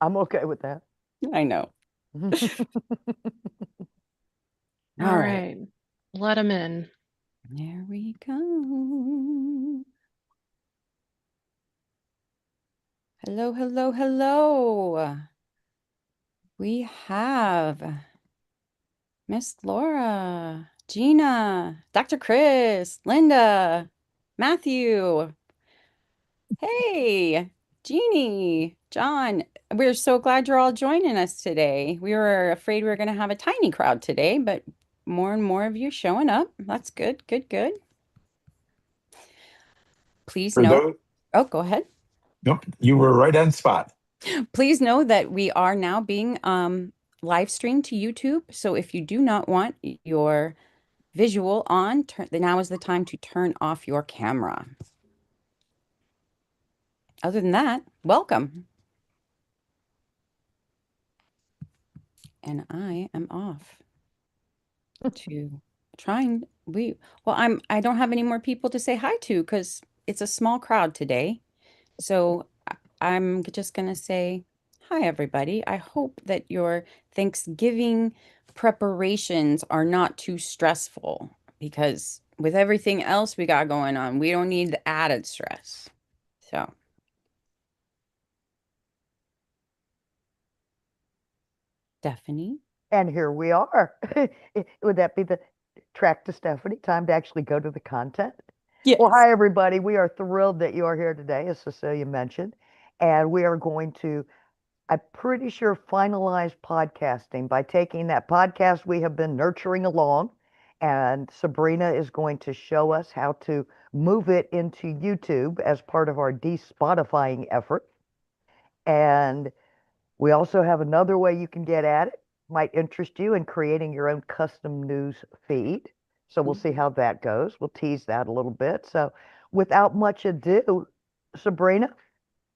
I'm okay with that. I know. All All right. right. Let them in. There we go. Hello, hello, hello. We have Miss Laura, Gina, Dr. Chris, Linda, Matthew. Hey, Jeannie, John. We're so glad you're all joining us today. We were afraid we were going to have a tiny crowd today, but more and more of you showing up. That's good, good, good. Please For know, those, oh, go ahead. nope, you were right on spot. Please know that we are now being live streamed to YouTube. So if you do not want your visual on, now is the time to turn off your camera. Other than that, welcome. And I am off to trying I don't have any more people to say hi to because it's a small crowd today. So I'm just gonna say hi, everybody. I hope that your Thanksgiving preparations are not too stressful because with everything else we got going on, we don't need the added stress. So, Stephanie. And here we are. Would that be the track to Stephanie? Time to actually go to the content? Well, Yes. hi, everybody. We are thrilled that you are here today, as Cecilia mentioned. And we are going to, I'm pretty sure, finalize podcasting by taking that podcast we have been nurturing along. And Sabrina is going to show us how to move it into YouTube as part of our de-Spotifying effort. And we also have another way you can get at it, might interest you in creating your own custom news feed. So we'll see Mhm. how that goes. We'll tease that a little bit. So without much ado, Sabrina,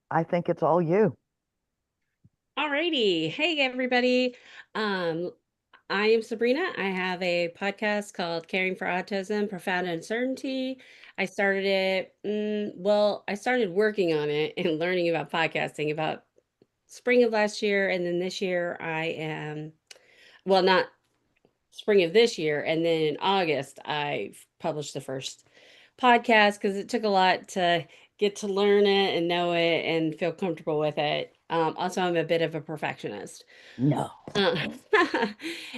I think it's all you. Alrighty. Hey, everybody. Um, I am Sabrina. I have a podcast called Caring for Autism, Profound Uncertainty. I started it, I started working on it and learning about podcasting about spring of last year. And then this year, not spring of this year. And then in August, I published the first podcast because it took a lot to get to learn it and know it and feel comfortable with it. Also, I'm a bit of a perfectionist. No. Uh,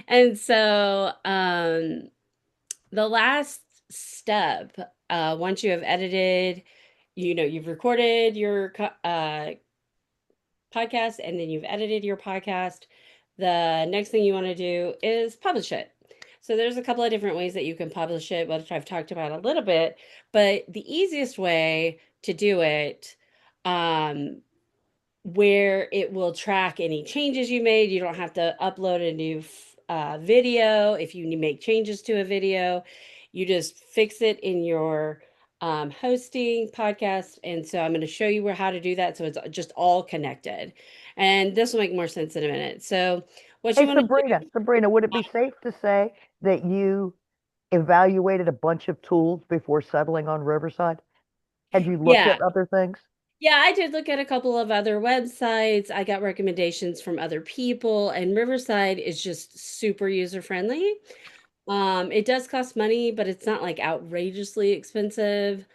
and so the last step, once you have edited, you've recorded your podcast and then you've edited your podcast, the next thing you want to do is publish it. So there's a couple of different ways that you can publish it, which I've talked about a little bit, but the easiest way to do it, um, where it will track any changes you made. You don't have to upload a new video. If you make changes to a video, you just fix it in your hosting podcast. And so I'm going to show you how to do that. So it's just all connected. And this will make more sense in a minute. So what you Hey, want to Sabrina, would it be safe to say that you evaluated a bunch of tools before settling on Riverside? Had you looked yeah. at other things? Yeah, I did look at a couple of other websites. I got recommendations from other people, and Riverside is just super user friendly. It does cost money, but it's not like outrageously expensive,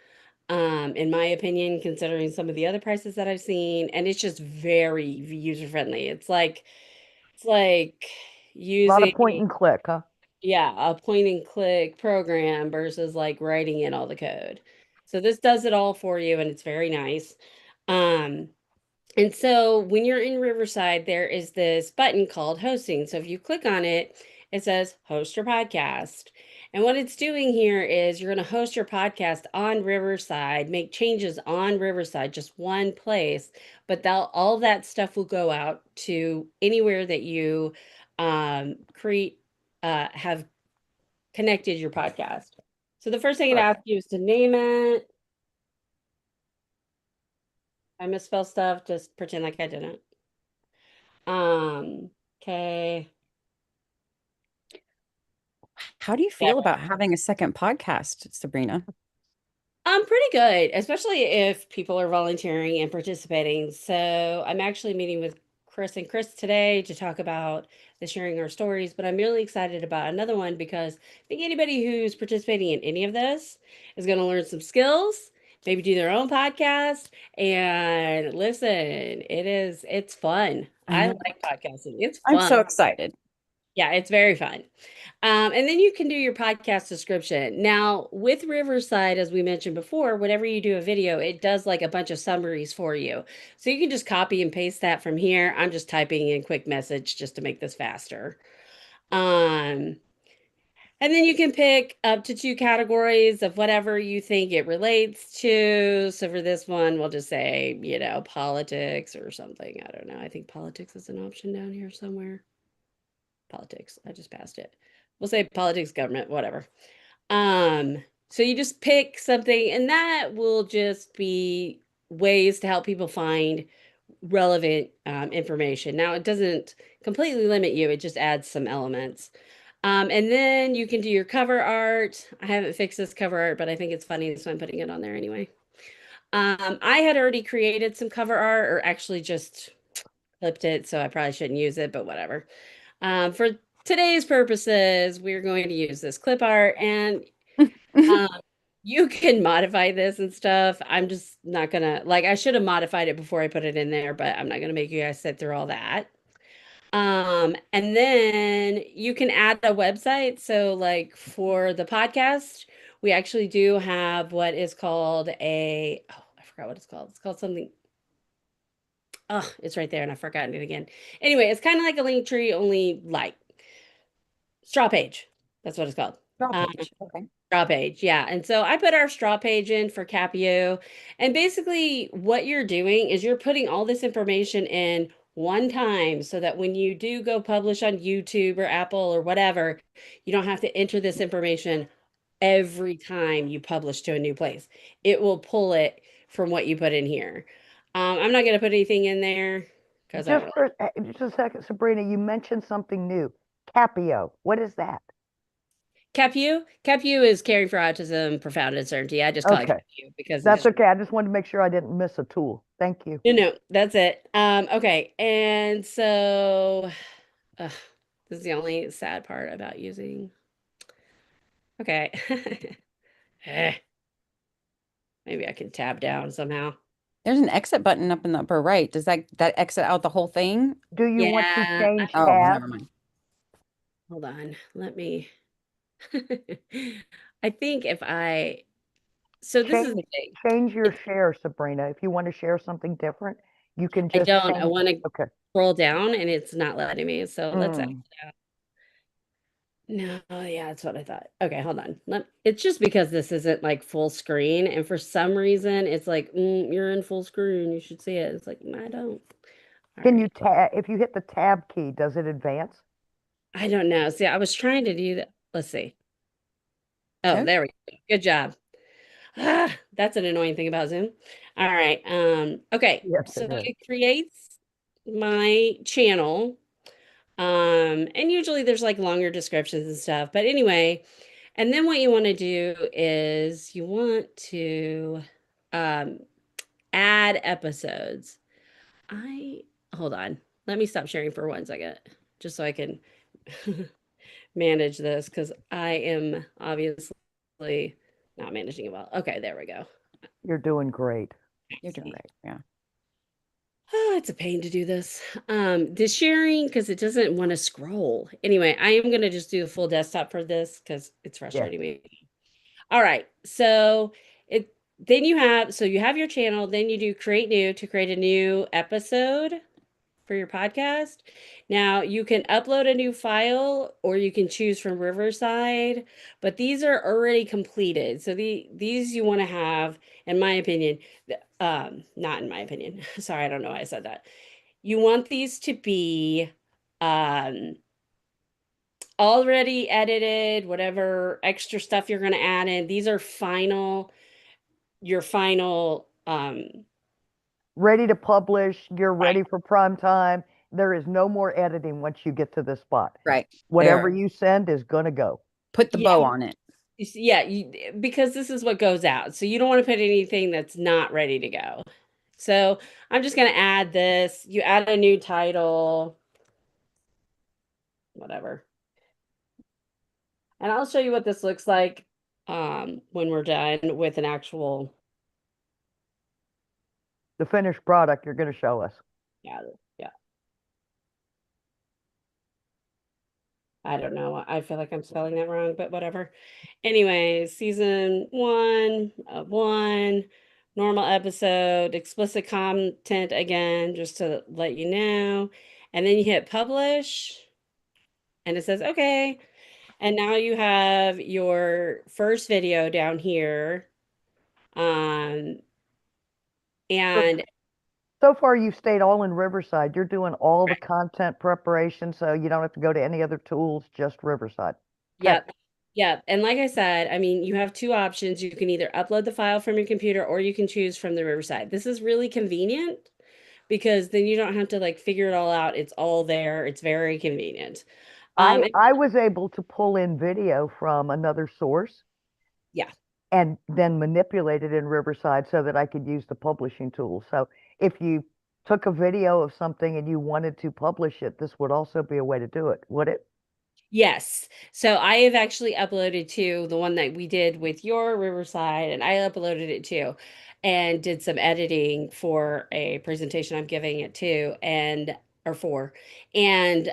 in my opinion, considering some of the other prices that I've seen, and it's just very user friendly. It's like A lot of using, point and click, huh? yeah, a point and click program versus like writing in all the code. So this does it all for you, and it's very nice. Um, and so when you're in Riverside, there is this button called hosting. So if you click on it, it says host your podcast. And what it's doing here is you're going to host your podcast on Riverside, make changes on Riverside, just one place, but all that stuff will go out to anywhere that you create, have connected your podcast. So the first thing it Good. asks you is to name it. I misspell stuff, just pretend like I didn't. Okay. How do you Yeah. feel about having a second podcast, Sabrina? Pretty good, especially if people are volunteering and participating. So I'm actually meeting with Chris and Chris today to talk about the sharing our stories, but I'm really excited about another one because I think anybody who's participating in any of this is going to learn some skills, maybe do their own podcast, and listen, it's fun. I I know. like podcasting. It's I'm so fun. excited. Yeah, it's very fun. And then you can do your podcast description. Now, with Riverside, as we mentioned before, whenever you do a video, it does like a bunch of summaries for you. So you can just copy and paste that from here. I'm just typing in quick message just to make this faster. Um, and then you can pick up to 2 categories of whatever you think it relates to. So for this one, we'll just say, politics or something. I don't know. I think politics is an option down here somewhere. Politics. I just passed it. We'll say politics, government, whatever. So you just pick something, and that will just be ways to help people find relevant information. Now, it doesn't completely limit you, it just adds some elements. And then you can do your cover art. I haven't fixed this cover art, but I think it's funny, so I'm putting it on there anyway. I had already created some cover art, or actually just clipped it, so I probably shouldn't use it, but whatever. For today's purposes, we're going to use this clip art, and um, you can modify this and stuff. I'm just not gonna, like, I should have modified it before I put it in there, but I'm not gonna make you guys sit through all that. And then you can add a website. So, like for the podcast, we actually do have what is called I forgot what it's called. It's called something. Oh, it's right there, and I've forgotten it again. Anyway, it's kind of like a link tree, only like straw page. That's what it's called. Straw page. Okay. Straw page, yeah. And so I put our straw page in for Capio. And basically, what you're doing is you're putting all this information in one time so that when you do go publish on YouTube or Apple or whatever, you don't have to enter this information every time you publish to a new place. It will pull it from what you put in here. I'm not going to put anything in there because I don't Just really. just a second, Sabrina, you mentioned something new. Capio. What is that? Capio? Capio is caring for autism, profound uncertainty. I just call it Okay. Capio because That's okay. I just wanted to make sure I didn't miss a tool. Thank you. no, that's it. Okay. And so this is the only sad part about using. Okay. Eh, maybe I can tab down somehow. There's an exit button up in the upper right. Does that exit out the whole thing? Do you want to Yeah. change Oh, never tabs? mind. Hold on. Let me. I think if I. So this is the thing. Change your share, Sabrina. If you want to share something different, you can I just don't. I change. want to Okay. scroll down and it's not letting me. So let's Mm. No, yeah, that's what I thought. Okay, hold on. It's just because this isn't like full screen, and for some reason, it's like you're in full screen. You should see it. It's like I don't. All Can you right, tab? If you hit the tab key, does it advance? I don't know. See, I was trying to do that. Let's see. Oh, There. there we go. Good job. That's an annoying thing about Zoom. All right. Okay. Yes, So it is. it creates my channel. And usually there's like longer descriptions and stuff. But anyway. And then what you want to do is you want to um, add episodes. Hold on. Let me stop sharing for 1 second, just so I can manage this because I am obviously not managing it well. Okay, there we go. You're doing great. You're doing great. Yeah. Oh, it's a pain to do this. The sharing because it doesn't want to scroll. Anyway, I am gonna just do a full desktop for this because it's Yes. frustrating me. All right. So you have your channel, then you do create new to create a new episode for your podcast. Now you can upload a new file or you can choose from Riverside, but these are already completed. So these you want to have, in my opinion, not in my opinion. Sorry, I don't know why I said that. You want these to be already edited, whatever extra stuff you're going to add in. These are your final Ready to publish. You're ready for prime time. There is no more editing once you get to this spot. Right. Whatever There. you send is going to go. Put the Yeah. bow on it. Yeah, because this is what goes out. So you don't want to put anything that's not ready to go. So I'm just going to add this. You add a new title, whatever. And I'll show you what this looks like when we're done with an actual, The finished product you're going to show us. yeah, yeah. I don't know. I feel like I'm spelling that wrong, but whatever. Anyway, season 1 of 1, normal episode, explicit content again, just to let you know. And then you hit publish, and it says, okay. And now you have your first video down here. So, And so far, you've stayed all in Riverside. You're doing all the content preparation, so you don't have to go to any other tools, just Riverside. Okay. yep. Yep. And like I said, I mean, you have two options. You can either upload the file from your computer or you can choose from the Riverside. This is really convenient because then you don't have to like figure it all out. It's all there. It's very convenient. I And I was able to pull in video from another source yeah. and then manipulate it in Riverside so that I could use the publishing tool. So if you took a video of something and you wanted to publish it, this would also be a way to do it, would it? Yes. So I have actually uploaded to the one that we did with your Riverside, and I uploaded it too, and did some editing for a presentation I'm giving it to, and or for. And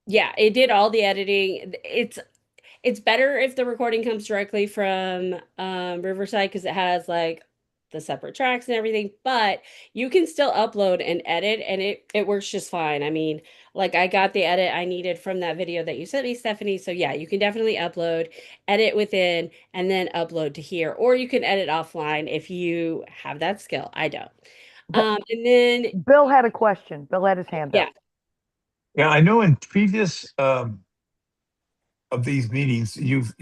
yeah, it did all the editing. It's better if the recording comes directly from Riverside because it has like the separate tracks and everything, but you can still upload and edit and it works just fine. I mean, like I got the edit I needed from that video that you sent me, Stephanie. So yeah, you can definitely upload, edit within, and then upload to here, or you can edit offline if you have that skill. I don't. And then Bill had a question. Bill had his hand yeah, up. Yeah, I know in previous of these meetings, you've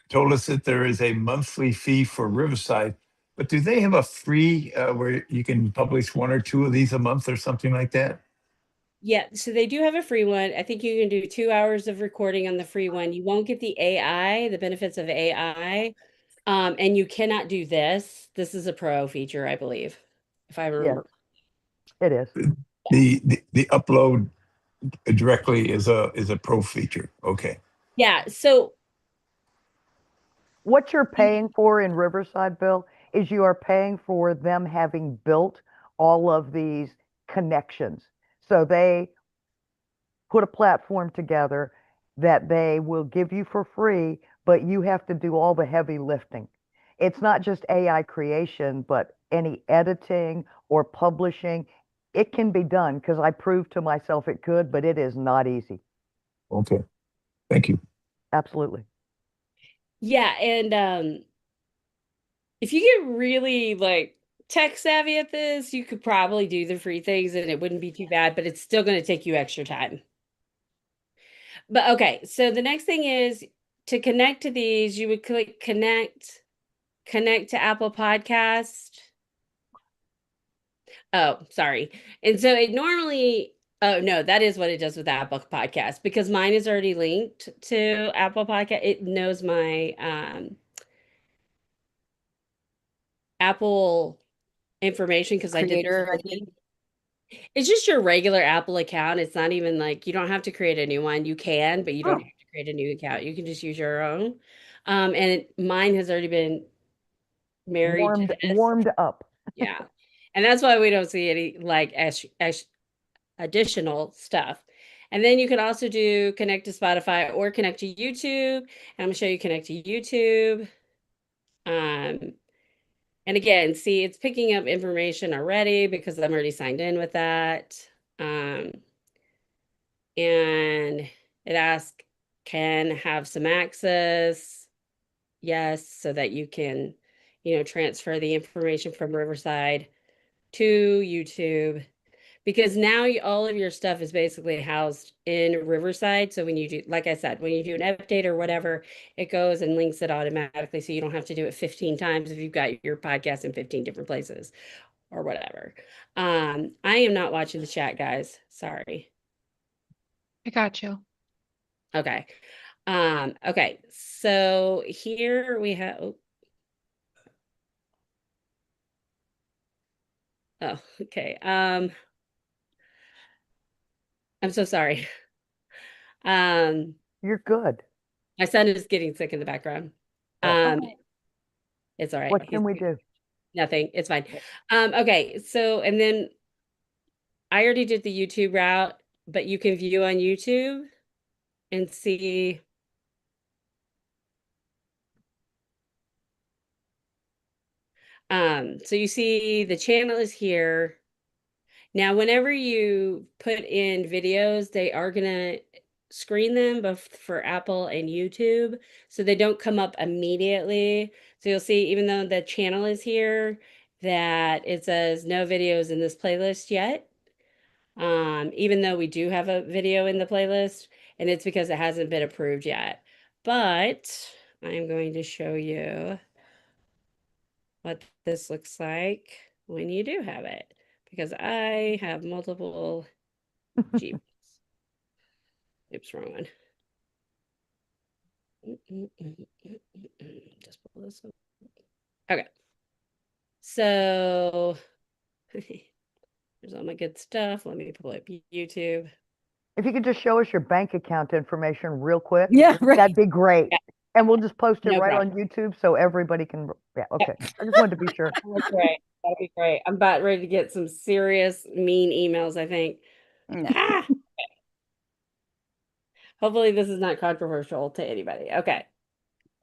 told us that there is a monthly fee for Riverside, but do they have a free where you can publish one or two of these a month or something like that? yeah, so they do have a free one. I think you can do 2 hours of recording on the free one. You won't get the AI, the benefits of AI. And you cannot do this. This is a pro feature, I believe, if I Yes, remember. it is. The upload directly is a pro feature. Okay. Yeah, so What you're paying for in Riverside, Bill, is you are paying for them having built all of these connections. So they put a platform together that they will give you for free, but you have to do all the heavy lifting. It's not just AI creation, but any editing or publishing. It can be done because I proved to myself it could, but it is not easy. Okay. Thank you. Absolutely. yeah, and if you get really like tech savvy at this, you could probably do the free things and it wouldn't be too bad, but it's still going to take you extra time. But okay, so the next thing is to connect to these, you would click connect to Apple Podcast. Oh, sorry. And so it normally, oh no, that is what it does with Apple Podcast because mine is already linked to Apple Podcast. It knows my Apple information because I did this Creator whole ID. thing. It's just your regular Apple account. It's not even like you don't have to create a new one. You can, but you don't Oh, have to create a new account. You can just use your own. Mine has already been married to this. warmed up. Yeah. And that's why we don't see any like additional stuff. And then you can also do connect to Spotify or connect to YouTube. And I'm gonna show you connect to YouTube. Um, and again, see, it's picking up information already because I'm already signed in with that. Um, and it asks, can have some access. Yes, so that you can, transfer the information from Riverside to YouTube. Because now all of your stuff is basically housed in Riverside. So when you do, like I said, when you do an update or whatever, it goes and links it automatically. So you don't have to do it 15 times if you've got your podcast in 15 different places or whatever. I am not watching the chat, guys. Sorry. I got you. Okay. Okay, so here we have, oh, okay. I'm so sorry. You're good. My son is getting sick in the background. Oh, It's all right. what can we do? Nothing. It's fine. Okay, so and then I already did the YouTube route, but you can view on YouTube and see. So you see the channel is here. Now, whenever you put in videos, they are gonna screen them both for Apple and YouTube, so they don't come up immediately. So you'll see, even though the channel is here, that it says no videos in this playlist yet. Even though we do have a video in the playlist, and it's because it hasn't been approved yet. But I'm going to show you what this looks like when you do have it, because I have multiple Jeeps. Oops, wrong one. Just pull this up. Okay. So there's all my good stuff. Let me pull up YouTube. If you could just show us your bank account information real quick, Yeah, right. that'd be great. Yeah. And we'll just post it No right problem. on YouTube so everybody can, yeah, okay. I just wanted to be sure. That's great. That'd be great. I'm about ready to get some serious mean emails, I think. No. Ah! Hopefully this is not controversial to anybody. Okay.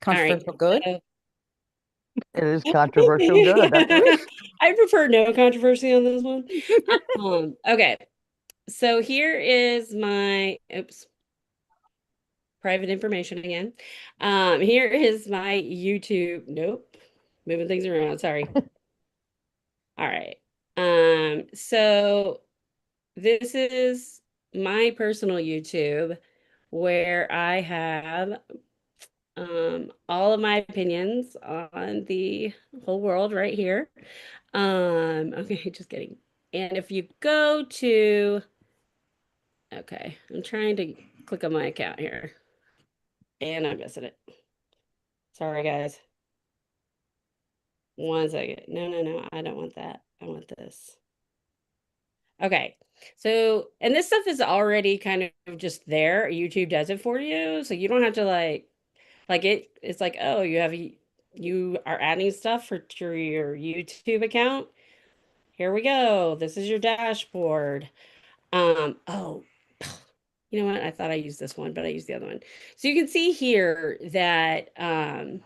Controversial good? So It is controversial good. That's right. I prefer no controversy on this one. Okay. So here is my private information again. Here is my YouTube. Nope. Moving things around. Sorry. All right. So this is my personal YouTube where I have all of my opinions on the whole world right here. Okay, just kidding. And if you go to, okay, I'm trying to click on my account here and I'm missing it. Sorry, guys. One second. No, I don't want that. I want this. Okay. So, and this stuff is already kind of just there. YouTube does it for you. So you don't have to it's like, oh, you are adding stuff to your YouTube account. Here we go. This is your dashboard. Oh, you know what? I thought I used this one, but I used the other one. So you can see here that, let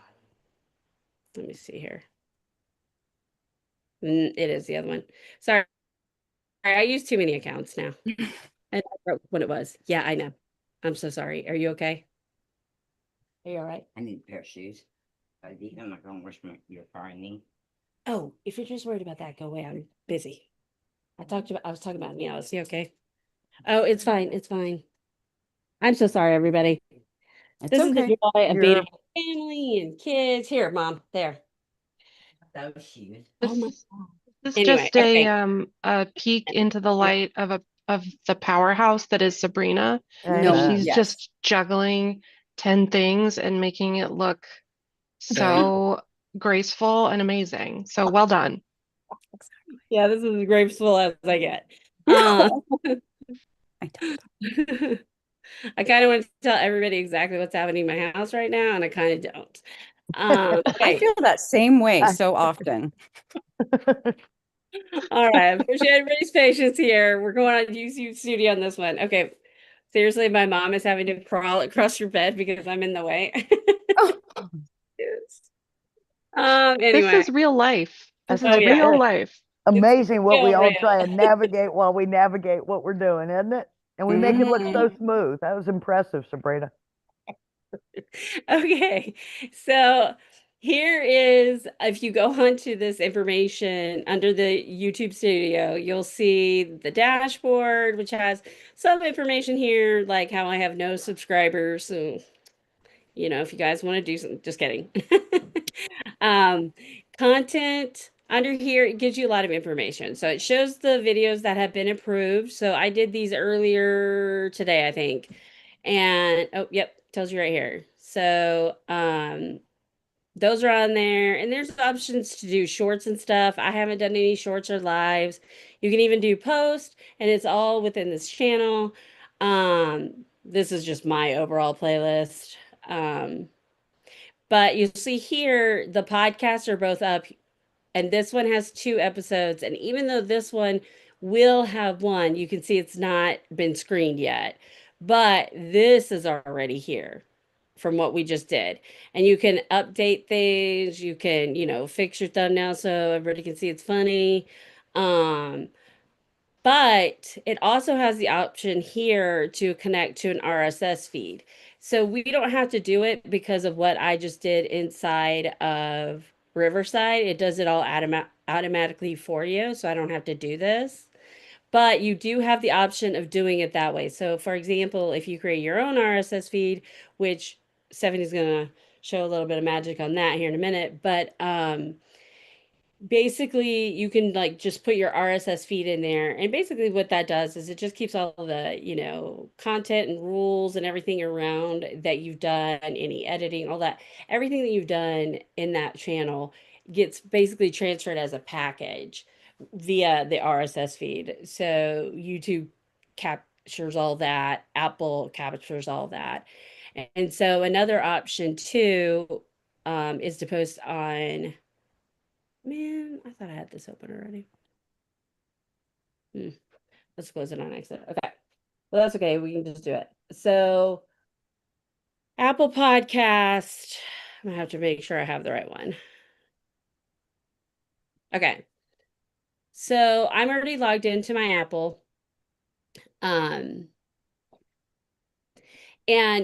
me see here. It is the other one. Sorry, I used too many accounts now. And I wrote what it was. Yeah, I know. I'm so sorry. Are you okay? Are you all right? I need a pair of shoes. I'm not gonna wash your car in me. Oh, if you're just worried about that, go away. I'm busy. I was talking about meows. You okay? Oh, it's fine. It's fine. I'm so sorry, everybody. It's This is the okay. joy of being You're- around family and kids. Here, Mom. There. Those shoes. Oh my This God. is Anyway, just okay. a peek into the light of the powerhouse that is Sabrina. No, And Amen. she's yes. just juggling 10 things and making it look so graceful and amazing. So well done. Yeah, this is as graceful as I get. No. I don't. I kind of want to tell everybody exactly what's happening in my house right now, and I kind of don't. I Okay. feel that same way I- so often. All right. I appreciate everybody's patience here. We're going on YouTube Studio on this one. Okay. Seriously, my mom is having to crawl across your bed because I'm in the way. Oh. Yes. This Anyway. is real life. This Oh, is yeah. real life. Amazing what we real, all real. try and navigate while we navigate what we're doing, isn't it? And we make it look so smooth. That was impressive, Sabrina. Okay, so here is, if you go onto this information under the YouTube Studio, you'll see the dashboard, which has some information here, like how I have no subscribers. So, if you guys want to do something, just kidding. Content under here, it gives you a lot of information. So it shows the videos that have been approved. So I did these earlier today, I think. And, oh, yep, tells you right here. So, those are on there, and there's options to do shorts and stuff. I haven't done any shorts or lives. You can even do post, and it's all within this channel. This is just my overall playlist. Um, but you see here, the podcasts are both up, and this one has 2 episodes. And even though this one will have one, you can see it's not been screened yet. But this is already here from what we just did. And you can update things, you can, fix your thumbnail so everybody can see it's funny. Um, but it also has the option here to connect to an RSS feed. So we don't have to do it because of what I just did inside of Riverside. It does it all automatically for you, so I don't have to do this. But you do have the option of doing it that way. So for example, if you create your own RSS feed, which Stephanie's gonna show a little bit of magic on that here in a minute, but basically you can like just put your RSS feed in there, and basically what that does is it just keeps all the content and rules and everything around that you've done, any editing, all that, everything that you've done in that channel gets basically transferred as a package via the RSS feed. So YouTube captures all that, Apple captures all that. And so another option too is to post on. Man, I thought I had this open already. Let's close it on exit. Okay. Well, that's okay. We can just do it. So, Apple Podcast. I'm gonna have to make sure I have the right one. Okay. So I'm already logged into my Apple. And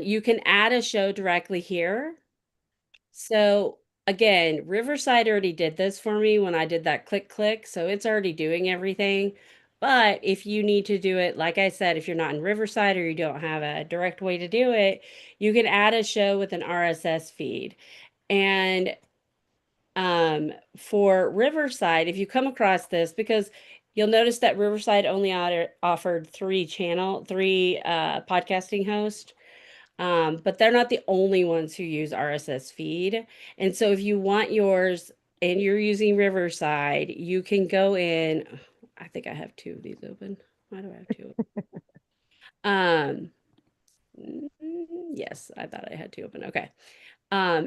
you can add a show directly here. So again, Riverside already did this for me when I did that click, so it's already doing everything. But if you need to do it, like I said, if you're not in Riverside or you don't have a direct way to do it, you can add a show with an RSS feed. And for Riverside, if you come across this, because you'll notice that Riverside only offered three podcasting hosts. But they're not the only ones who use RSS feed. And so if you want yours and you're using Riverside, you can go in. I think I have 2 of these open. Why do I have 2? Um, yes, I thought I had 2 open. Okay.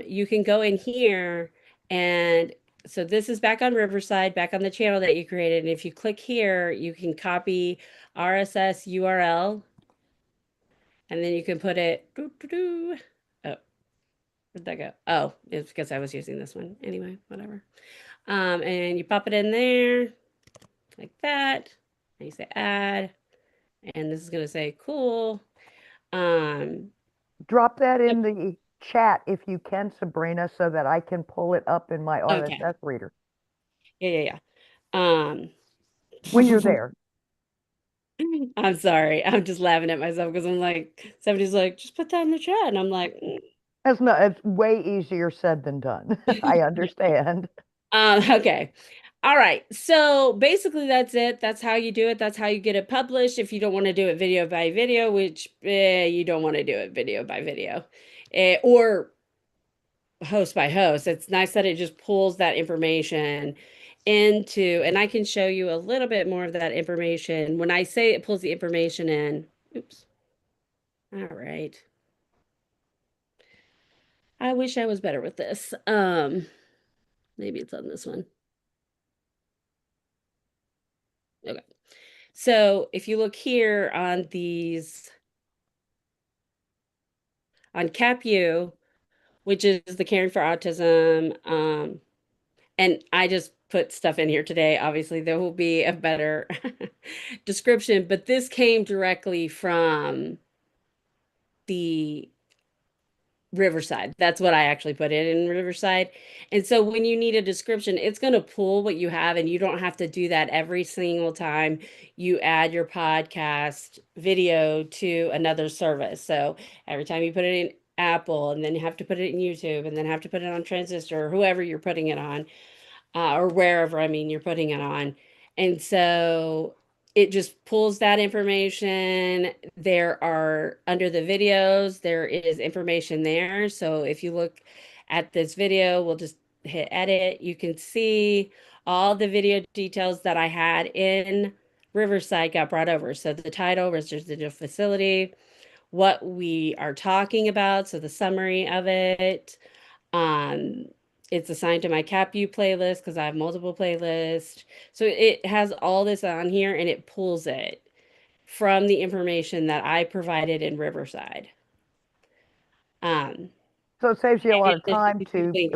You can go in here, and so this is back on Riverside, back on the channel that you created. And if you click here, you can copy RSS URL, and then you can put it. Oh, where'd that go? Oh, it's because I was using this one. Anyway, whatever. And you pop it in there like that. And you say add. And this is going to say cool. Drop that in the chat if you can, Sabrina, so that I can pull it up in my Okay. RSS reader Yeah. when you're there. I'm sorry. I'm just laughing at myself because I'm like, somebody's like, just put that in the chat. And I'm like, It's way easier said than done. I understand. Okay. All right. So basically that's it. That's how you do it. That's how you get it published. If you don't want to do it video by video, which you don't want to do it video by video, or host by host. It's nice that it just pulls that information into, and I can show you a little bit more of that information. When I say it pulls the information in, oops. All right. I wish I was better with this. Maybe it's on this one. Okay. So if you look here on these, on CAPU, which is the Caring for Autism, and I just put stuff in here today. Obviously, there will be a better description, but this came directly from the Riverside. That's what I actually put in Riverside. And so when you need a description, it's going to pull what you have, and you don't have to do that every single time you add your podcast video to another service. So every time you put it in Apple, and then you have to put it in YouTube, and then have to put it on Transistor or whoever you're putting it on, or wherever, I mean, you're putting it on. And so it just pulls that information. There are, under the videos, there is information there. So if you look at this video, we'll just hit edit. You can see all the video details that I had in Riverside got brought over. So the title, residential facility, what we are talking about, so the summary of it. Um, it's assigned to my CapU playlist because I have multiple playlists. So it has all this on here and it pulls it from the information that I provided in Riverside. Um, So it saves you a lot in of addition time to to, things,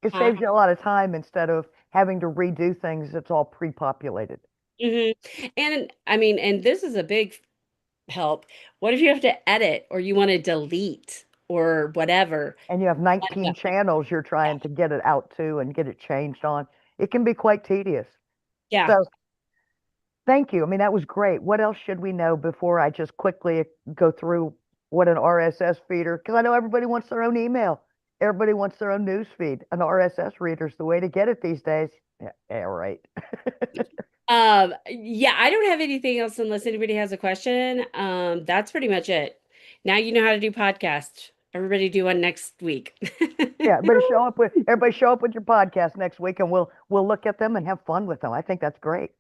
it huh? saves you a lot of time instead of having to redo things. It's all pre-populated. And I mean, and this is a big help. What if you have to edit or you want to delete or whatever? And you have 19 channels you're trying to get it out to and get it changed on. It can be quite tedious. Yeah. So thank you. I mean, that was great. What else should we know before I just quickly go through what an RSS feeder? Because I know everybody wants their own email. Everybody wants their own news feed. An RSS reader's the way to get it these days. Yeah, right. Yeah, I don't have anything else unless anybody has a question. That's pretty much it. Now you know how to do podcasts. Everybody do one next week. Yeah, everybody show up with your podcast next week and we'll look at them and have fun with them. I think that's great.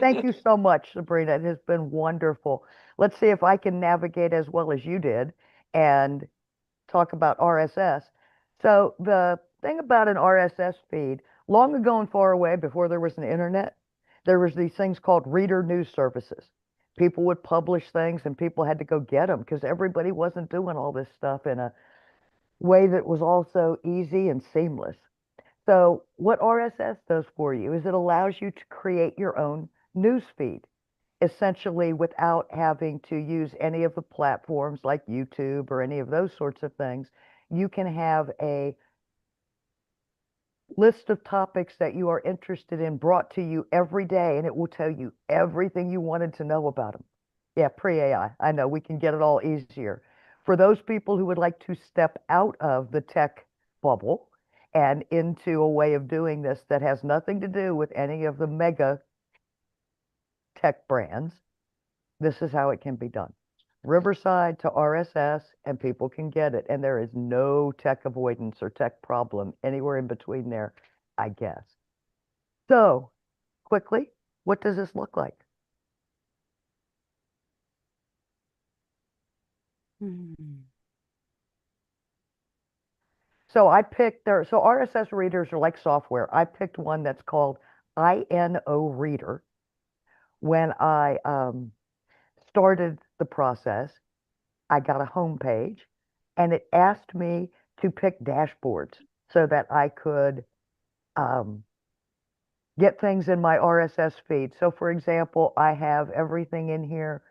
Thank you so much, Sabrina. It has been wonderful. Let's see if I can navigate as well as you did and talk about RSS. So the thing about an RSS feed, long ago and far away, before there was an internet, there was these things called reader news services. People would publish things and people had to go get them because everybody wasn't doing all this stuff in a way that was also easy and seamless. So what RSS does for you is it allows you to create your own news feed, essentially without having to use any of the platforms like YouTube or any of those sorts of things. You can have a list of topics that you are interested in brought to you every day, and it will tell you everything you wanted to know about them. Yeah, pre-AI. I know we can get it all easier. For those people who would like to step out of the tech bubble and into a way of doing this that has nothing to do with any of the mega tech brands, this is how it can be done. Riverside to RSS, and people can get it. And there is no tech avoidance or tech problem anywhere in between there, I guess. So, quickly, what does this look like? So I picked so RSS readers are like software. I picked one that's called INO Reader. When I started the process, I got a home page and it asked me to pick dashboards so that I could get things in my RSS feed. So for example, I have everything in here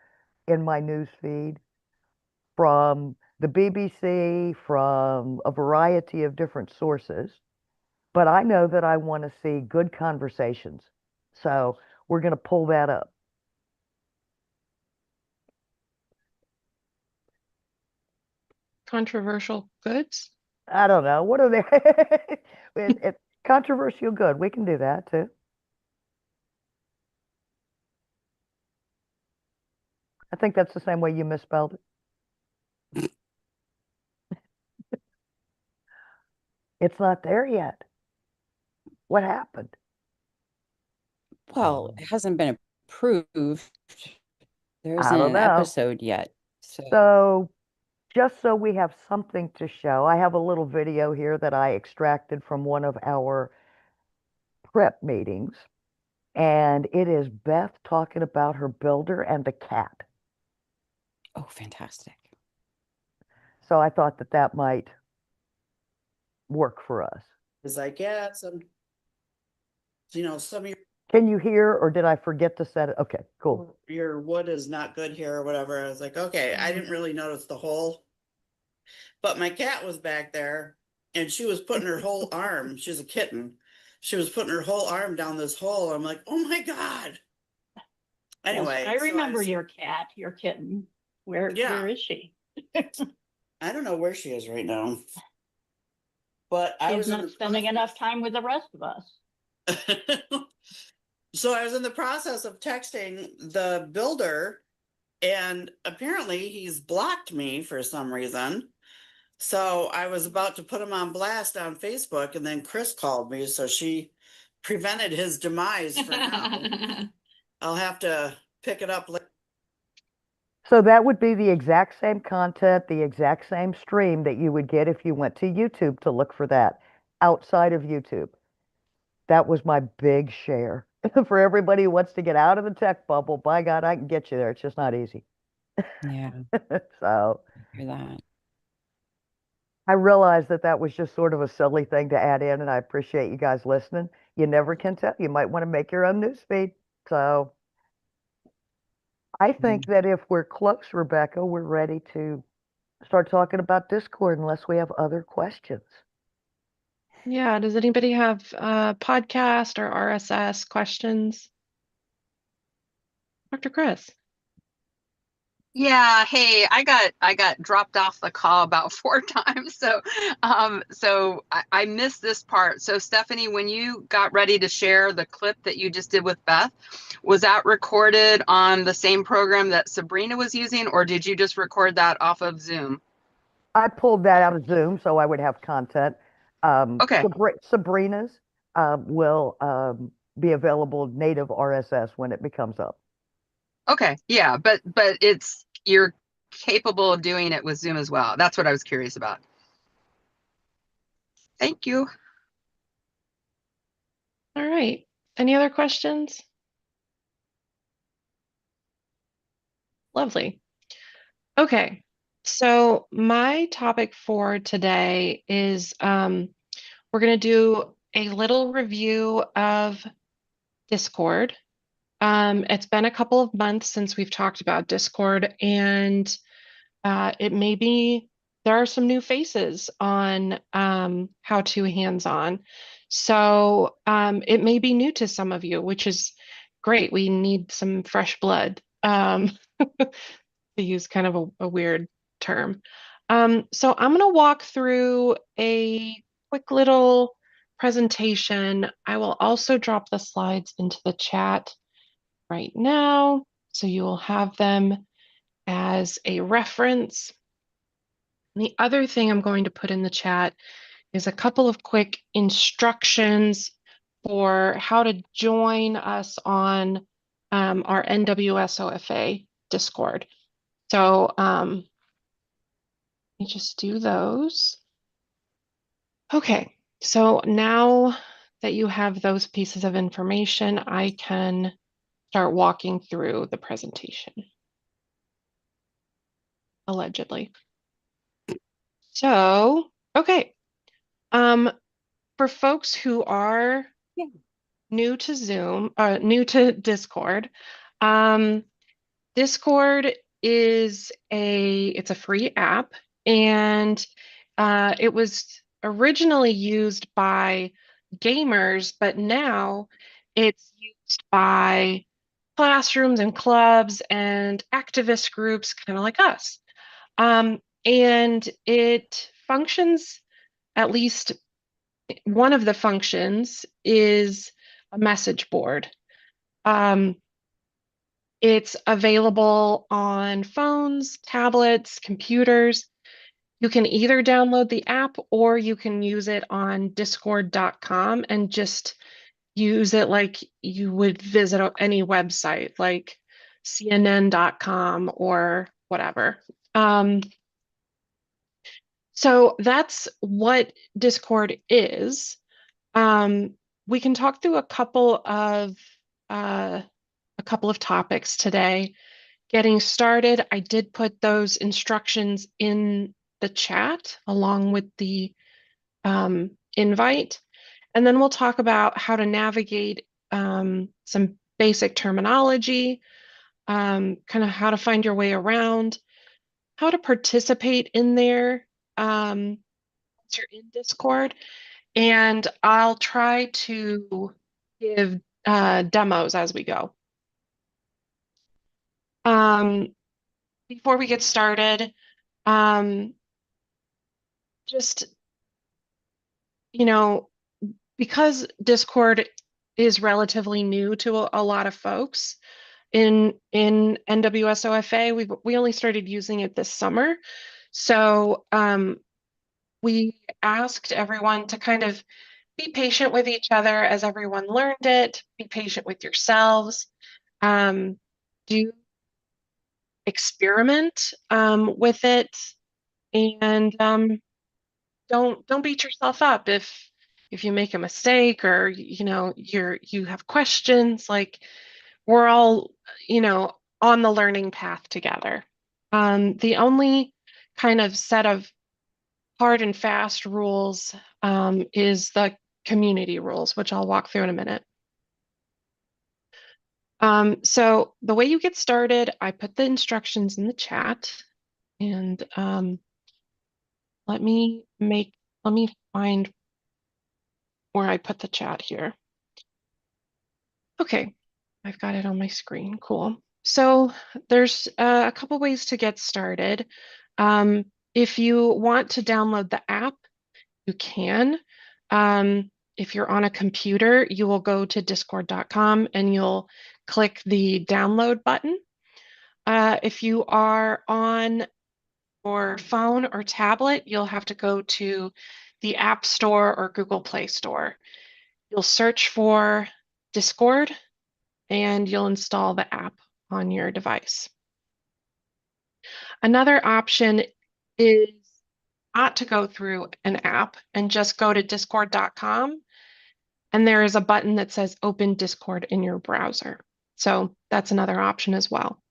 in my news feed from the BBC, from a variety of different sources. But I know that I want to see good conversations. So we're going to pull that up. Controversial goods? I don't know. What are they? Controversial good. We can do that too. I think that's the same way you misspelled it. It's not there yet. What happened? Well, it hasn't been approved. There I isn't don't an know. episode yet. So just so we have something to show, I have a little video here that I extracted from one of our prep meetings. And it is Beth talking about her builder and the cat. Oh, fantastic. So I thought that that might work for us. It's like, yeah, some, some of Can you hear, or did I forget to set it? Okay, cool. your wood is not good here or whatever. I was like, okay, I didn't really notice the hole. But my cat was back there and she was putting her whole arm, she's a kitten. She was putting her whole arm down this hole. I'm like, oh my God. Anyway. Yes, I so remember your cat, your kitten. Where is she? I don't know where she is right now. But I She's was in not the spending process- enough time with the rest of us. So I was in the process of texting the builder, and apparently he's blocked me for some reason. So I was about to put him on blast on Facebook, and then Chris called me, so she prevented his demise for now. I'll have to pick it up later. So that would be the exact same content, the exact same stream that you would get if you went to YouTube to look for that outside of YouTube. That was my big share. For everybody who wants to get out of the tech bubble, by God, I can get you there. It's just not easy. Yeah, So I hear that. I realized that that was just sort of a silly thing to add in, and I appreciate you guys listening. You never can tell. You might want to make your own news feed. So I think that if we're close, Rebecca, we're ready to start talking about Discord unless we have other questions. Yeah, does anybody have podcast or RSS questions? Dr. Chris. Yeah, hey, I got dropped off the call about 4 times. So I missed this part. So Stephanie, when you got ready to share the clip that you just did with Beth, was that recorded on the same program that Sabrina was using, or did you just record that off of Zoom? I pulled that out of Zoom so I would have content. Okay. Sabrina's will be available native RSS when it becomes up. Okay. Yeah, but you're capable of doing it with Zoom as well. That's what I was curious about. Thank you. All right. Any other questions? Lovely. Okay. So my topic for today is we're going to do a little review of Discord. It's been a couple of months since we've talked about Discord, and it may be there are some new faces on how to hands-on. So it may be new to some of you, which is great. We need some fresh blood, to use kind of a weird term. So I'm going to walk through a quick little presentation. I will also drop the slides into the chat right now, so you will have them as a reference. And the other thing I'm going to put in the chat is a couple of quick instructions for how to join us on our NWSOFA Discord. So let me just do those. Okay, so now that you have those pieces of information, I can start walking through the presentation. Allegedly. So, okay. For folks who are new to Zoom, new to Discord, Discord is it's a free app, and it was originally used by gamers, but now it's used by classrooms and clubs and activist groups, kind of like us. And it functions, at least one of the functions is a message board. It's available on phones, tablets, computers. You can either download the app or you can use it on discord.com and just use it like you would visit any website like CNN.com or whatever. So that's what Discord is. We can talk through a couple of topics today. Getting started, I did put those instructions in the chat along with the invite. And then we'll talk about how to navigate some basic terminology, kind of how to find your way around, how to participate in there once you're in Discord. And I'll try to give demos as we go. Before we get started, just, because Discord is relatively new to a lot of folks in NWSOFA. We only started using it this summer. So we asked everyone to kind of be patient with each other as everyone learned it, be patient with yourselves, do experiment with it, and don't beat yourself up if you make a mistake or you have questions. Like, we're all on the learning path together. The only kind of set of hard and fast rules is the community rules, which I'll walk through in a minute. So the way you get started, I put the instructions in the chat, and let me find where I put the chat here. Okay, I've got it on my screen. Cool. So there's a couple ways to get started. If you want to download the app, you can. If you're on a computer, you will go to discord.com and you'll click the download button. If you are on your phone or tablet, you'll have to go to the App Store or Google Play Store. You'll search for Discord and you'll install the app on your device. Another option is not to go through an app and just go to discord.com, and there is a button that says open Discord in your browser. So that's another option as well.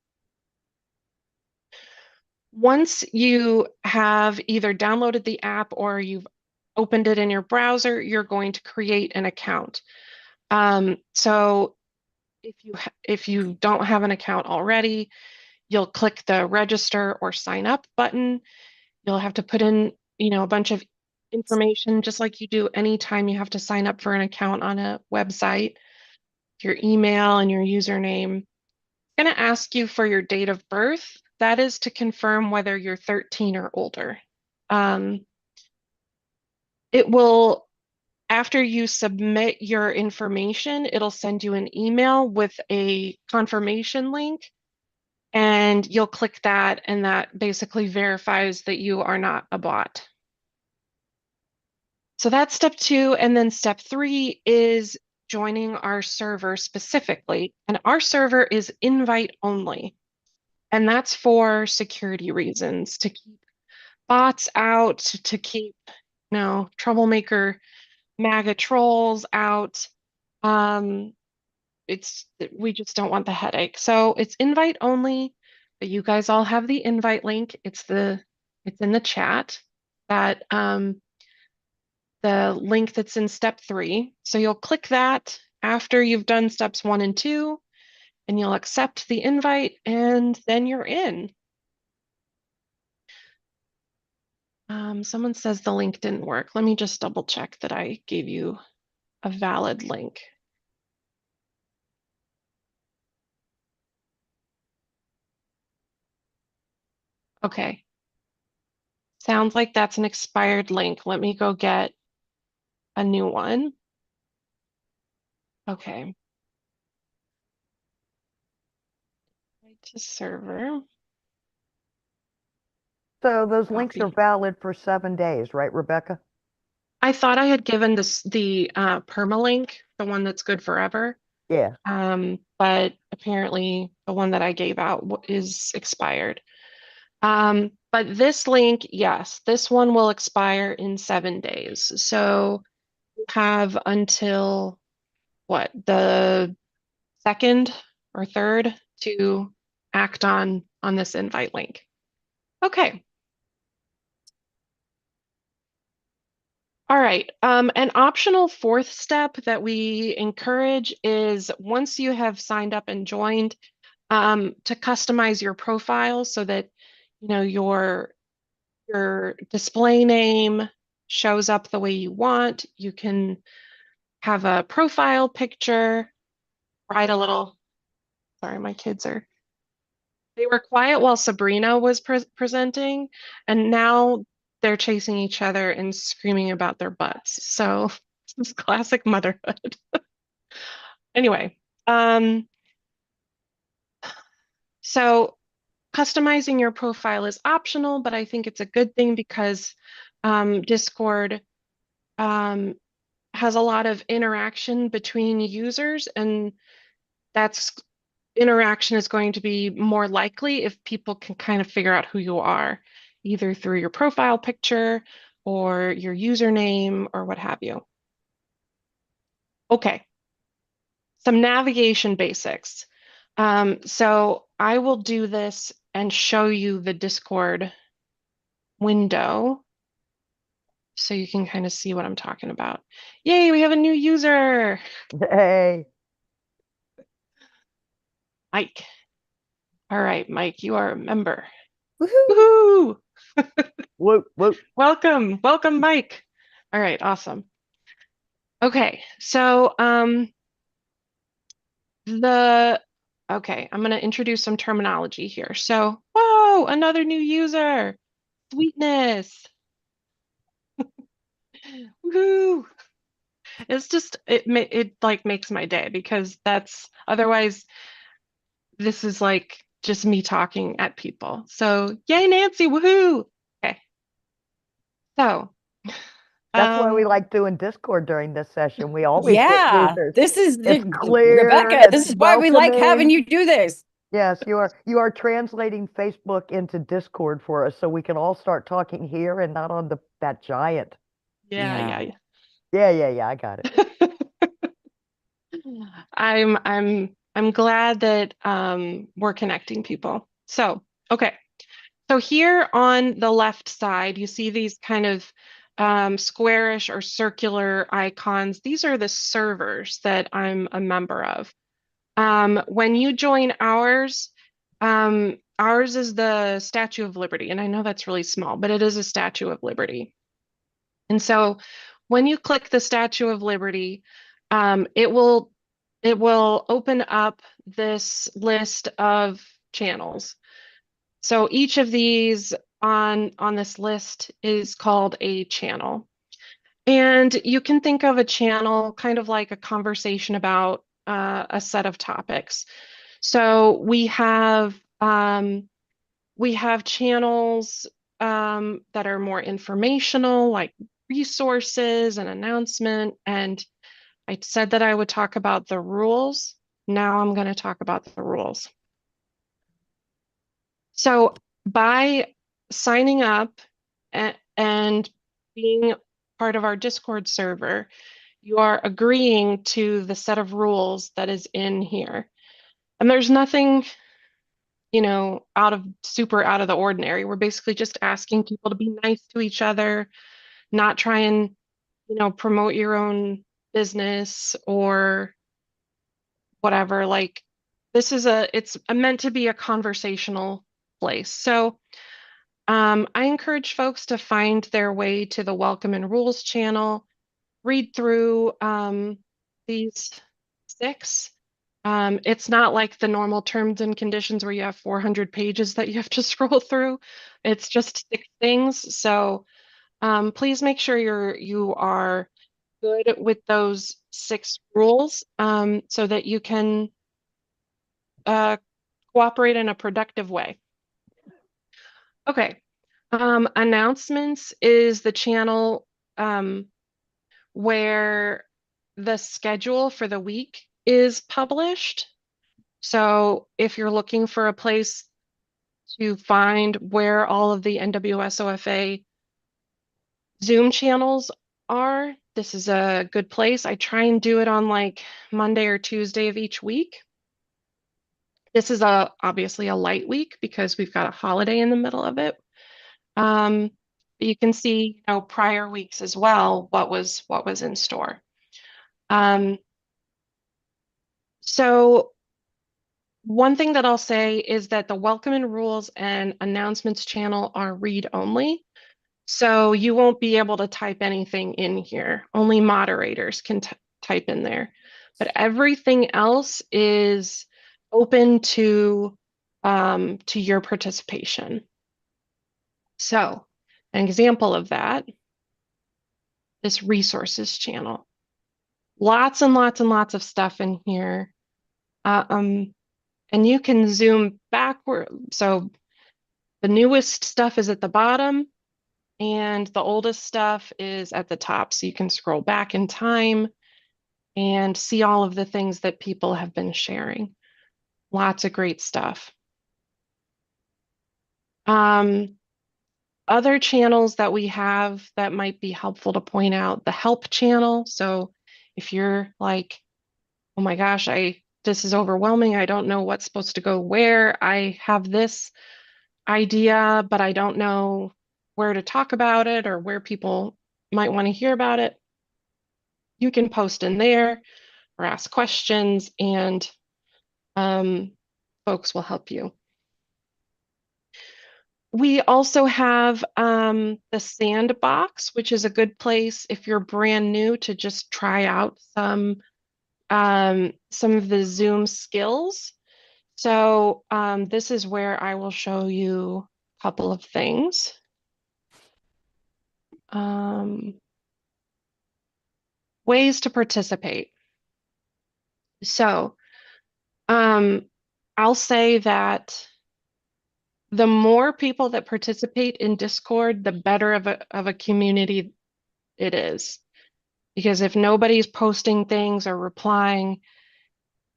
Once you have either downloaded the app or you've opened it in your browser, you're going to create an account. So if you don't have an account already, you'll click the register or sign up button. You'll have to put in, a bunch of information, just like you do anytime you have to sign up for an account on a website, your email and your username. It's going to ask you for your date of birth. That is to confirm whether you're 13 or older. It will, after you submit your information, it'll send you an email with a confirmation link, and you'll click that, and that basically verifies that you are not a bot. So that's step 2. And then step 3 is joining our server specifically. And our server is invite only. And that's for security reasons, to keep bots out, to keep, troublemaker MAGA trolls out. We just don't want the headache. So it's invite only, but you guys all have the invite link. It's in the chat, that the link that's in step 3. So you'll click that after you've done steps 1 and 2, and you'll accept the invite, and then you're in. Someone says the link didn't work. Let me just double check that I gave you a valid link. Okay. Sounds like that's an expired link. Let me go get a new one. Okay. Right to server. So those links are Copy. valid for 7 days, right, Rebecca? I thought I had given the permalink, the one that's good forever. Yeah. But apparently the one that I gave out is expired. But this link, yes, this one will expire in 7 days. So you have until what, the 2nd or 3rd to act on this invite link. Okay. All right. An optional 4th step that we encourage is, once you have signed up and joined, to customize your profile so that your display name shows up the way you want. You can have a profile picture, write a little. Sorry, my kids they were quiet while Sabrina was presenting, and now they're chasing each other and screaming about their butts. So this is classic motherhood. Anyway, so customizing your profile is optional, but I think it's a good thing because Discord has a lot of interaction between users, and that's interaction is going to be more likely if people can kind of figure out who you are, either through your profile picture or your username or what have you. Okay, some navigation basics. So I will do this and show you the Discord window so you can kind of see what I'm talking about. Yay, we have a new user, Hey, Mike. All right, Mike, you are a member. Woohoo! Woohoo! whoop, whoop. Welcome, Mike. All right, awesome. Okay, so okay, I'm gonna introduce some terminology here. So, whoa, another new user. Sweetness. Woohoo. It's just it like makes my day because that's otherwise this is like just me talking at people. So, yay, Nancy, woohoo. Okay. So, That's why we um like doing Discord during this session. We always get Yeah, users. this is It's clear, Rebecca. it's This is why we like having welcoming. you do this. Yes, you are translating Facebook into Discord for us so we can all start talking here and not on that giant. yeah. Yeah, I got it. I'm glad that we're connecting people. So, okay. So here on the left side, you see these kind of squarish or circular icons. These are the servers that I'm a member of. When you join ours, ours is the Statue of Liberty, and I know that's really small, but it is a Statue of Liberty. And so when you click the Statue of Liberty, it will open up this list of channels. So each of these on this list is called a channel. And you can think of a channel kind of like a conversation about a set of topics. So we have channels that are more informational, like resources and announcement. And I said that I would talk about the rules. Now I'm going to talk about the rules. So by signing up and being part of our Discord server, you are agreeing to the set of rules that is in here. And there's nothing, super out of the ordinary. We're basically just asking people to be nice to each other, not try and, promote your own business or whatever. Like it's meant to be a conversational place. So I encourage folks to find their way to the Welcome and Rules channel, read through these 6. It's not like the normal terms and conditions where you have 400 pages that you have to scroll through. It's just 6 things. So please make sure you are good with those 6 rules so that you can cooperate in a productive way. Okay. Announcements is the channel where the schedule for the week is published. So if you're looking for a place to find where all of the NWSOFA Zoom channels are, this is a good place. I try and do it on like Monday or Tuesday of each week. This is obviously a light week because we've got a holiday in the middle of it. You can see, prior weeks as well, what was in store. So one thing that I'll say is that the Welcome and Rules and Announcements channel are read only. So you won't be able to type anything in here. Only moderators can type in there. But everything else is open to your participation. So an example of that, this resources channel. Lots and lots and lots of stuff in here. And you can zoom backward. So the newest stuff is at the bottom and the oldest stuff is at the top. So you can scroll back in time and see all of the things that people have been sharing. Lots of great stuff. Other channels that we have that might be helpful to point out, the help channel. So if you're like, oh my gosh, this is overwhelming. I don't know what's supposed to go where. I have this idea, but I don't know where to talk about it or where people might want to hear about it. You can post in there or ask questions, and folks will help you. We also have the sandbox, which is a good place if you're brand new to just try out some of the Zoom skills. So this is where I will show you a couple of things. Ways to participate. So I'll say that the more people that participate in Discord, the better of a community it is. Because if nobody's posting things or replying,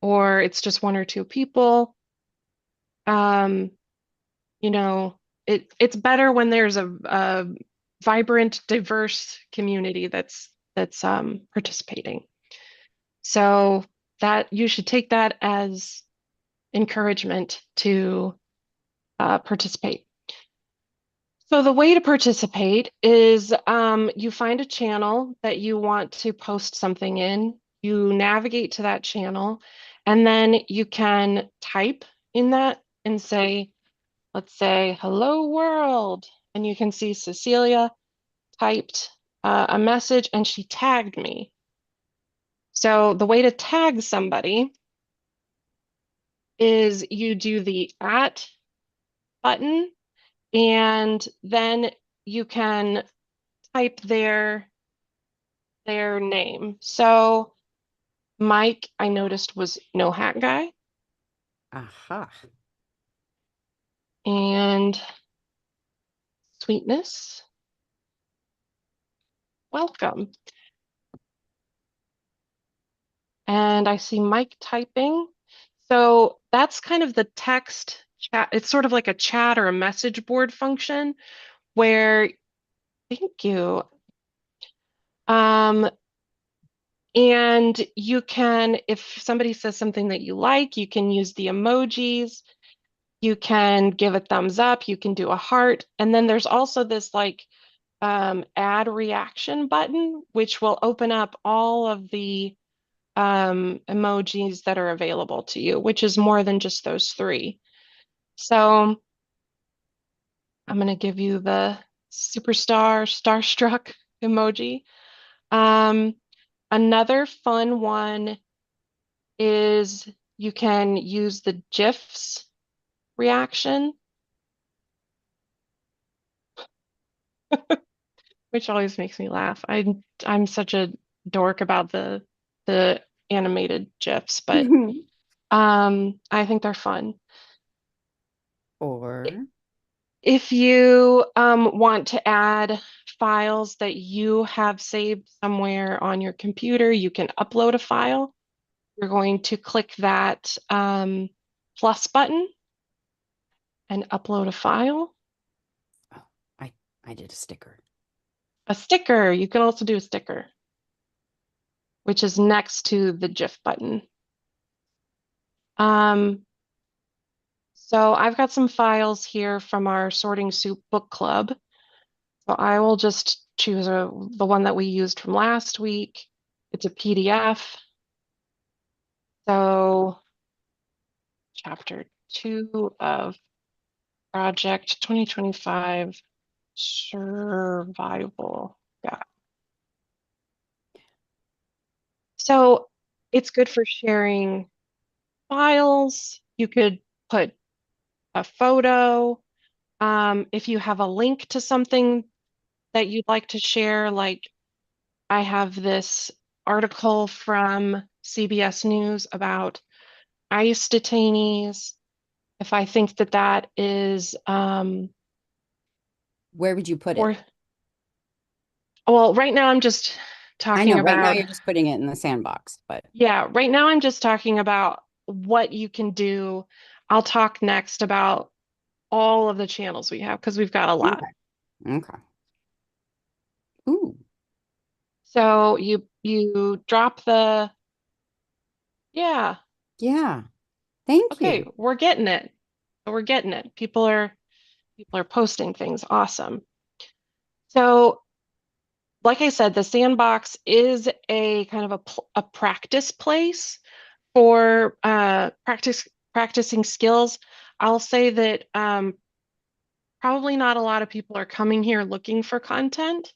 or it's just one or two people, you know, it's better when there's a vibrant, diverse community that's participating. So that you should take that as encouragement to participate. So the way to participate is you find a channel that you want to post something in, you navigate to that channel, and then you can type in that and say, let's say, hello world. And you can see Cecilia typed a message and she tagged me. So the way to tag somebody is you do the @ button, and then you can type their name. So Mike, I noticed, was No Hat Guy. Aha. And Sweetness, welcome. And I see Mike typing. So that's kind of the text chat. It's sort of like a chat or a message board function where, thank you. And you can, if somebody says something that you like, you can use the emojis, you can give a thumbs up, you can do a heart. And then there's also this like add reaction button, which will open up all of the emojis that are available to you, which is more than just those three. So I'm going to give you the superstar, starstruck emoji. Another fun one is you can use the GIFs reaction, which always makes me laugh. I'm such a dork about the animated GIFs, but I think they're fun. Or If you want to add files that you have saved somewhere on your computer, you can upload a file. You're going to click that plus button and upload a file. oh, I did a sticker. A sticker, you can also do a sticker, which is next to the GIF button. So I've got some files here from our Sorting Soup book club. So I will just choose the one that we used from last week. It's a PDF. So chapter 2 of Project 2025 Survival Guide. So it's good for sharing files. You could put a photo. If you have a link to something that you'd like to share, like I have this article from CBS News about ICE detainees. If I think that that is, Where would you put or, it? well, right now I'm just I talking know right now about, you're just putting it in the sandbox, but yeah, right now I'm just talking about what you can do. I'll talk next about all of the channels we have because we've got a lot. okay. Okay. Ooh, So you drop the, yeah, yeah. Thank okay, you. we're getting it. We're getting it. People are posting things. Awesome. So, like I said, the sandbox is a kind of a practice place for practicing skills. I'll say that probably not a lot of people are coming here looking for content.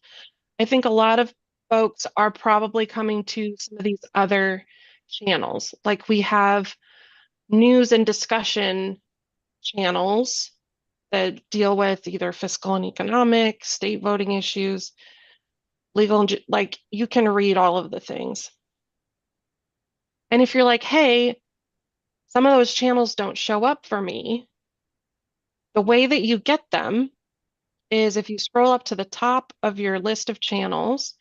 I think a lot of folks are probably coming to some of these other channels. Like we have news and discussion channels that deal with either fiscal and economic, state voting issues, legal, and like you can read all of the things. And if you're like, hey, some of those channels don't show up for me, the way that you get them is if you scroll up to the top of your list of channels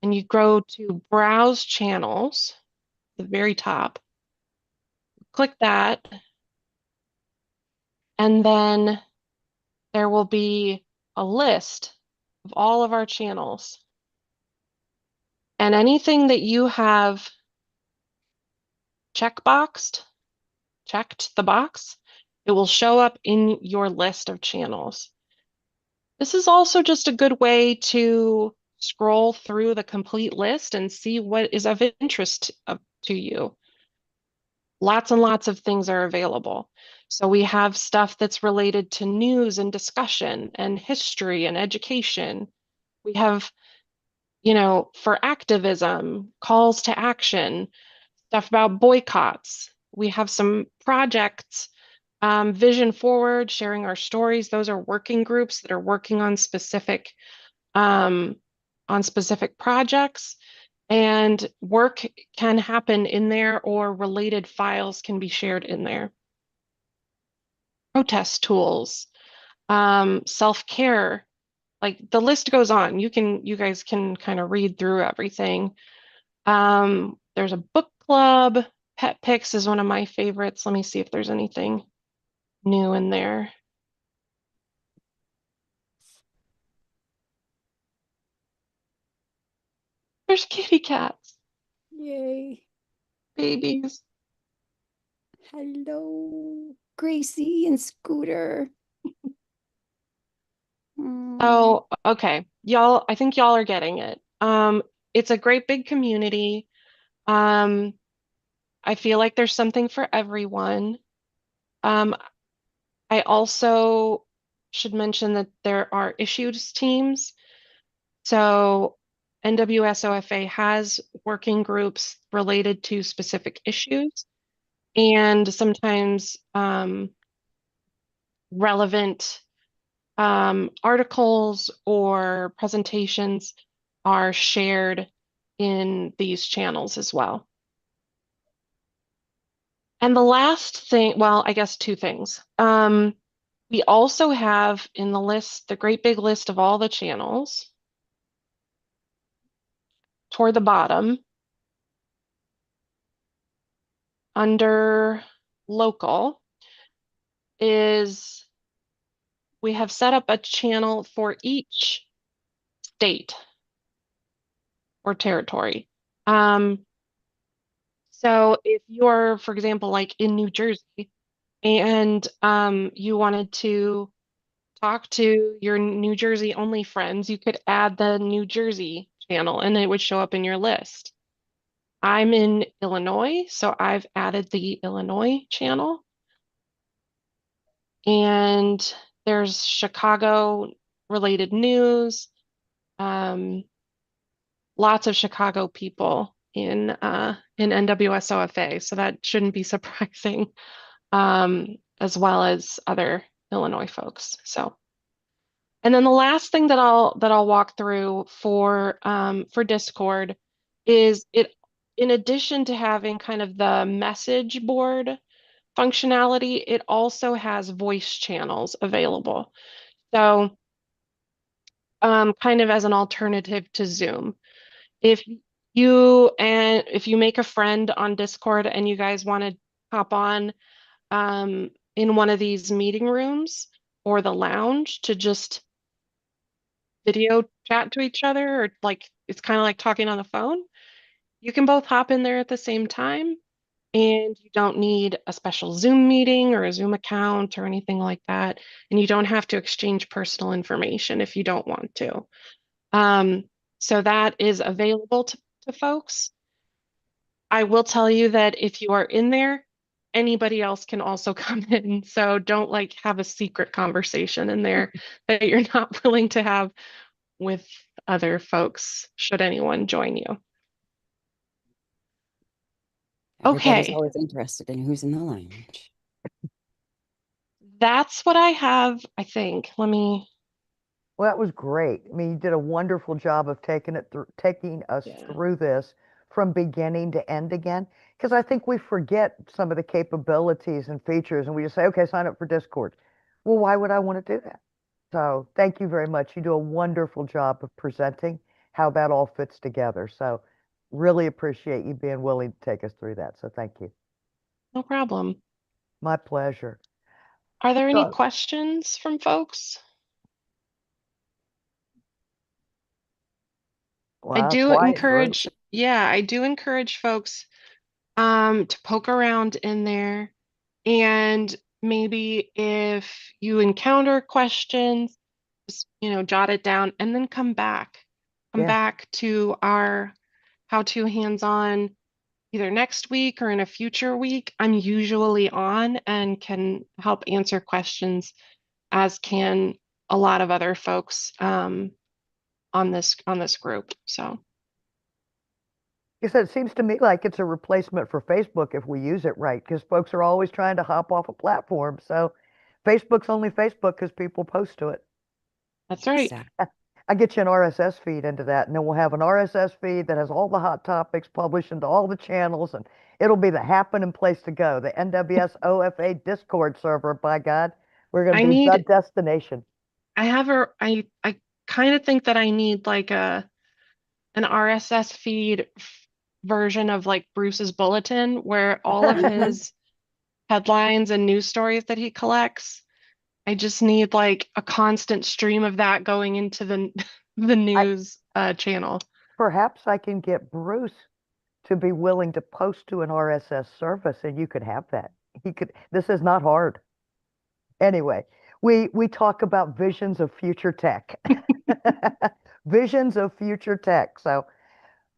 and you go to browse channels, the very top, click that, and then there will be a list of all of our channels. And anything that you have checkboxed, checked the box, it will show up in your list of channels. This is also just a good way to scroll through the complete list and see what is of interest to you. Lots and lots of things are available. So we have stuff that's related to news and discussion and history and education. We have, for activism, calls to action, stuff about boycotts. We have some projects, Vision Forward, sharing our stories. Those are working groups that are working um, on specific projects, and work can happen in there or related files can be shared in there. Protest tools, self-care, like the list goes on. You guys can kind of read through everything. There's a book club. Pet Picks is one of my favorites. Let me see if there's anything new in there. There's kitty cats, Yay. babies. Hello, Gracie and Scooter. Oh, okay. Y'all, I think y'all are getting it. It's a great big community. Um, I feel like there's something for everyone. Um, I also should mention that there are issues teams. So NWSOFA has working groups related to specific issues, and sometimes relevant articles or presentations are shared in these channels as well. And the last thing, well, I guess two things. We also have in the list, the great big list of all the channels, toward the bottom, under local, is we have set up a channel for each state or territory. So if you're, for example, like in New Jersey, and you wanted to talk to your New Jersey only friends, you could add the New Jersey channel and it would show up in your list. I'm in Illinois, so I've added the Illinois channel. And there's Chicago related news, lots of Chicago people in NWSOFA, so that shouldn't be surprising, as well as other Illinois folks. So, and then the last thing that I'll walk through for Discord is it, in addition to having kind of the message board functionality, it also has voice channels available. So, kind of as an alternative to Zoom. If if you make a friend on Discord and you guys want to hop on in one of these meeting rooms or the lounge to just video chat to each other, or like it's kind of like talking on the phone, you can both hop in there at the same time, and you don't need a special Zoom meeting or a Zoom account or anything like that. And you don't have to exchange personal information if you don't want to. So that is available to folks. I will tell you that if you are in there, anybody else can also come in. So don't like have a secret conversation in there that you're not willing to have with other folks, should anyone join you. Everybody's Okay, always interested in who's in the lounge. that's what I have, I think. Let me, Well, that was great. I mean, you did a wonderful job of taking us yeah. through this from beginning to end again. Because I think we forget some of the capabilities and features, and we just say, okay, sign up for Discord. Well, why would I want to do that? So thank you very much. You do a wonderful job of presenting how that all fits together. So really appreciate you being willing to take us through that. So thank you. No problem. My pleasure. Are there any So, questions from folks? I wow, do quiet group. encourage, yeah, I do encourage folks to poke around in there, and maybe if you encounter questions, just, jot it down and then come back. Come Yeah. back to our how-to hands-on either next week or in a future week. I'm usually on and can help answer questions, as can a lot of other folks on this group. So I said, it seems to me like it's a replacement for Facebook if we use it right, because folks are always trying to hop off a platform. So Facebook's only Facebook because people post to it. that's right. Exactly. I get you an RSS feed into that, and then we'll have an RSS feed that has all the hot topics published into all the channels, and it'll be the happening place to go. The NWSOFA Discord server, by God, we're going I to be the need, destination. I kind of think that I need like an RSS feed version of like Bruce's bulletin, where all of his headlines and news stories that he collects, I just need like a constant stream of that going into the I, news channel. perhaps I can get Bruce to be willing to post to an RSS service, and you could have that. He could. This is not hard. Anyway, we talk about visions of future tech. Visions of future tech. So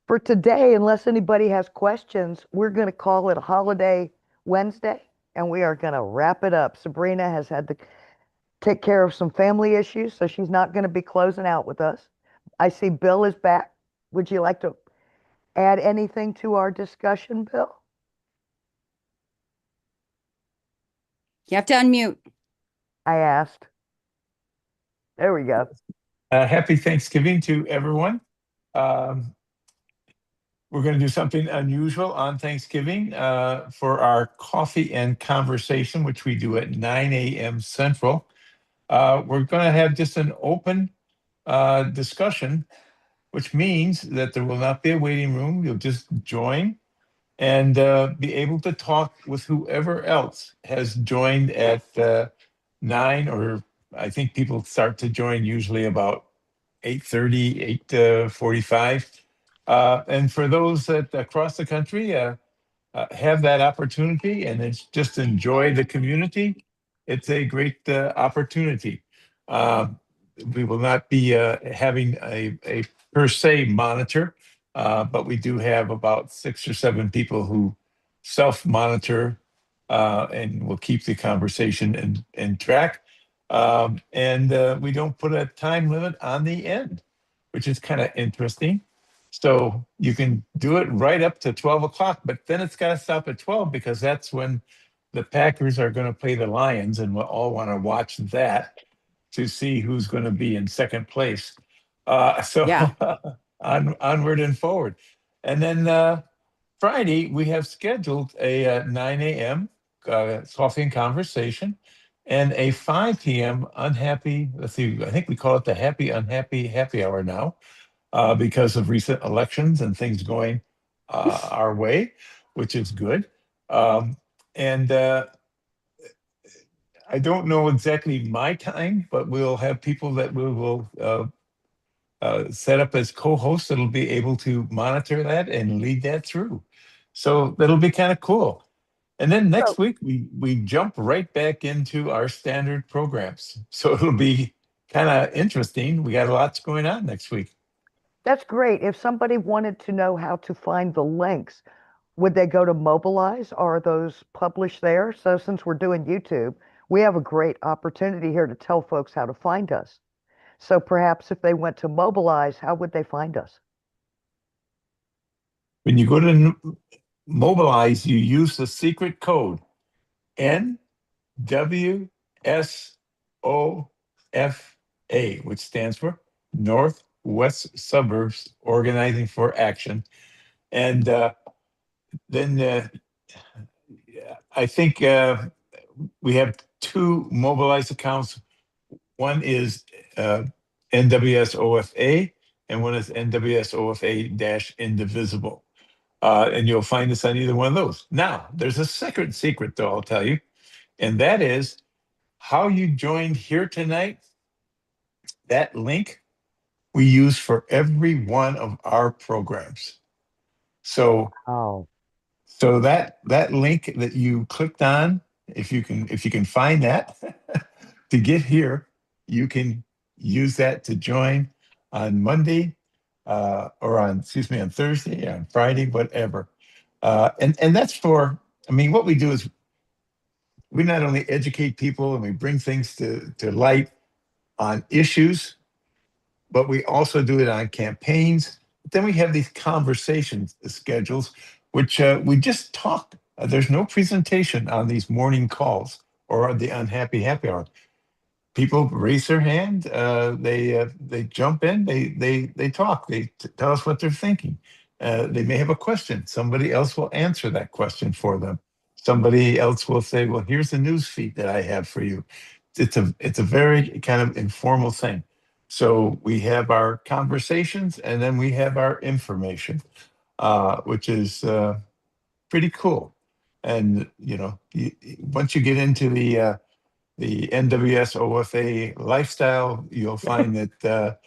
for today, unless anybody has questions, we're going to call it a holiday Wednesday, and we are going to wrap it up. Sabrina has had to take care of some family issues, so she's not going to be closing out with us. I see Bill is back. Would you like to add anything to our discussion, Bill? You have to unmute. I asked. There we go. Happy Thanksgiving to everyone. We're going to do something unusual on Thanksgiving for our coffee and conversation, which we do at 9 a.m. Central. We're going to have just an open discussion, which means that there will not be a waiting room. You'll just join and be able to talk with whoever else has joined at 9, or I think people start to join usually about 8:30, 8:45. And for those that across the country have that opportunity and it's just enjoy the community, it's a great opportunity. Uh, we will not be having a per se monitor, but we do have about 6 or 7 people who self-monitor and will keep the conversation in track. And we don't put a time limit on the end, which is kind of interesting. So you can do it right up to 12 o'clock, but then it's got to stop at 12 because that's when the Packers are going to play the Lions, and we'll all want to watch that to see who's going to be in second place. So Yeah. onward and forward. And then Friday, we have scheduled a 9 a.m. Coffee and conversation and a 5 p.m. unhappy, let's see, I think we call it the happy, unhappy happy hour now because of recent elections and things going our way, which is good. And I don't know exactly my time, but we'll have people that we will set up as co-hosts that'll be able to monitor that and lead that through. So that'll be kind of cool. And then next So week we jump right back into our standard programs. So it'll be kind of interesting. We got lots going on next week. that's great. If somebody wanted to know how to find the links, would they go to Mobilize? Are those published there? So since we're doing YouTube, we have a great opportunity here to tell folks how to find us. So perhaps if they went to Mobilize, how would they find us? When you go to Mobilize, you use the secret code NWSOFA, which stands for Northwest Suburbs Organizing for Action. And then I think we have two Mobilize accounts. One is NWSOFA, and one is NWSOFA-Indivisible. And you'll find us on either one of those. Now, there's a second secret, though, I'll tell you, and that is how you joined here tonight. That link we use for every one of our programs. So Oh, So that link that you clicked on, if you can find that to get here, you can use that to join on Monday or on Thursday, on Friday, whatever. And that's for, I mean, what we do is we not only educate people and we bring things to light on issues, but we also do it on campaigns. But then we have these conversations schedules, which we just talk. There's no presentation on these morning calls or the unhappy happy hour. People raise their hand, they jump in, they talk, they tell us what they're thinking. They may have a question. Somebody else will answer that question for them. Somebody else will say, "Well, here's the news feed that I have for you." It's a very kind of informal thing. So we have our conversations, and then we have our information, which is pretty cool. And once you get into the NWSOFA lifestyle, you'll find that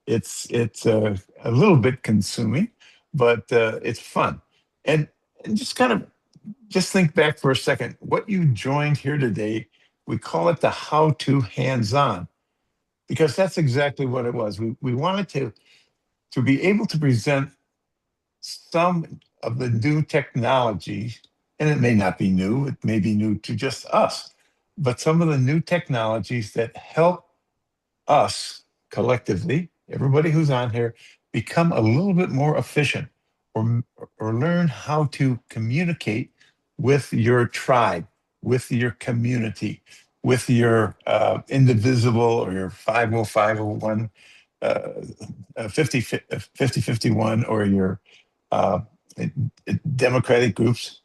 it's a little bit consuming, but it's fun. And just think back for a second. What you joined here today, we call it the how-to hands-on, because that's exactly what it was. We wanted to be able to present some of the new technologies, and it may not be new, it may be new to just us, but some of the new technologies that help us collectively, everybody who's on here, become a little bit more efficient or, or learn how to communicate with your tribe, with your community, with your indivisible or your 50501, 5051, or your uh, democratic groups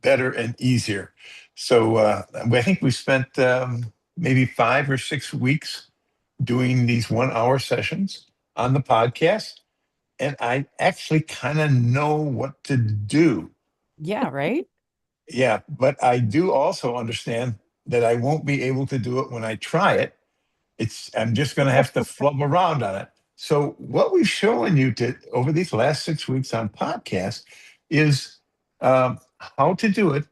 better and easier. So I think we spent maybe 5 or 6 weeks doing these 1 hour sessions on the podcast. And I actually kind of know what to do. Yeah, right? Yeah, but I do also understand that I won't be able to do it when I try it. I'm just going to have to flub around on it. So what we've shown you over these last 6 weeks on podcast is how to do it,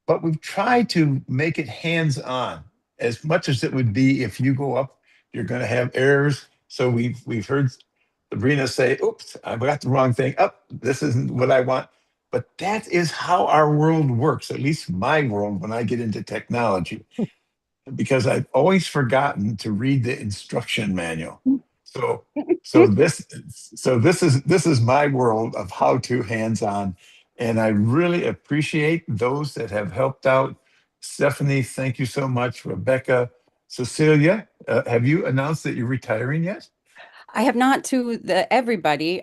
but we've tried to make it hands-on as much as it would be if you go up, you're going to have errors. So we've heard Sabrina say, "Oops, I got the wrong thing. Up, this isn't what I want." But that is how our world works, at least my world when I get into technology, because I've always forgotten to read the instruction manual. So this is my world of how to hands-on. And I really appreciate those that have helped out. Stephanie, thank you so much. Rebecca, Cecilia, have you announced that you're retiring yet? I have not to everybody.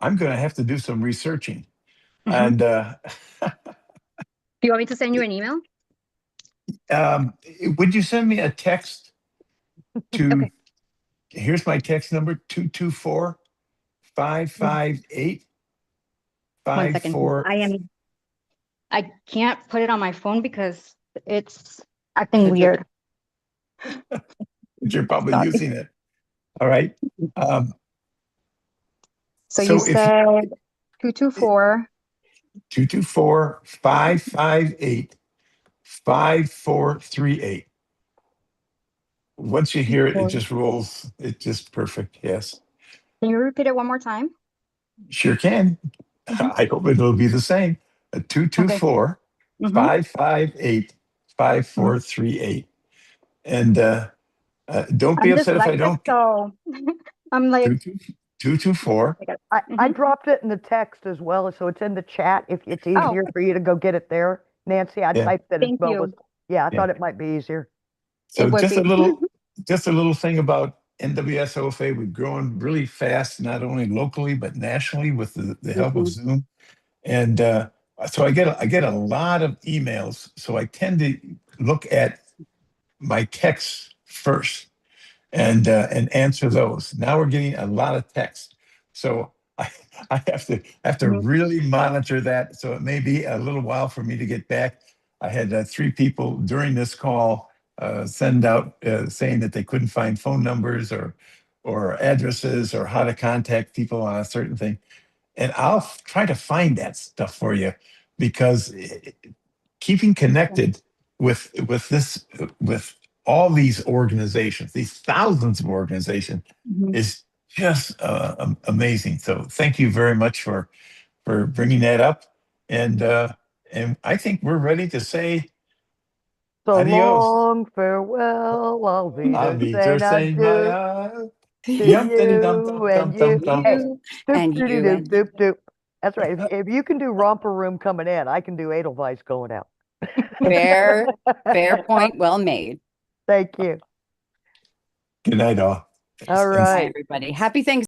I'm going to have to do some researching. Mhm. And Do you want me to send you an email? would you send me a text to, Okay. here's my text number, 224-558-54. 1 second. I can't put it on my phone because it's acting weird. You're probably Sorry. using it. All right. So So you if said 224. 224-558-5438. Once you hear it, it 24. just rolls. It's just perfect. Yes, Can you repeat it one more time? sure can. Mhm. I hope it'll be the same. Okay. 224-558-5438. And don't be I'm upset if I dyslexic, don't. so I'm like, 224. I dropped it in the text as well, so it's in the chat if it's easier for you to go get it there. Nancy, I Yeah. typed it as Thank well. you. Yeah, I Yeah. thought it might be easier. So It would just a be. little thing about NWSOFA. We've grown really fast, not only locally but nationally with the help of Zoom. And so I get a lot of emails. So I tend to look at my texts first and answer those. Now we're getting a lot of text, so I have to Mhm. really monitor that. So it may be a little while for me to get back. I had 3 people during this call send out saying that they couldn't find phone numbers or addresses or how to contact people on a certain thing. And I'll try to find that stuff for you, because keeping connected with all these organizations, these thousands of organizations, Mhm. is just amazing. So thank you very much for bringing that up. And I think we're ready to say So adios. long, farewell, I'll be I'll the be saying saying my adieu to yum dum you dum and dum dum you. dum. Hey, You doop and doop you doop and doop doop. That's right. If you can do romper room coming in, I can do Edelweiss going out. fair point, well made. Thank you. Good night, all. All And Bye, right. everybody. Happy Thanksgiving.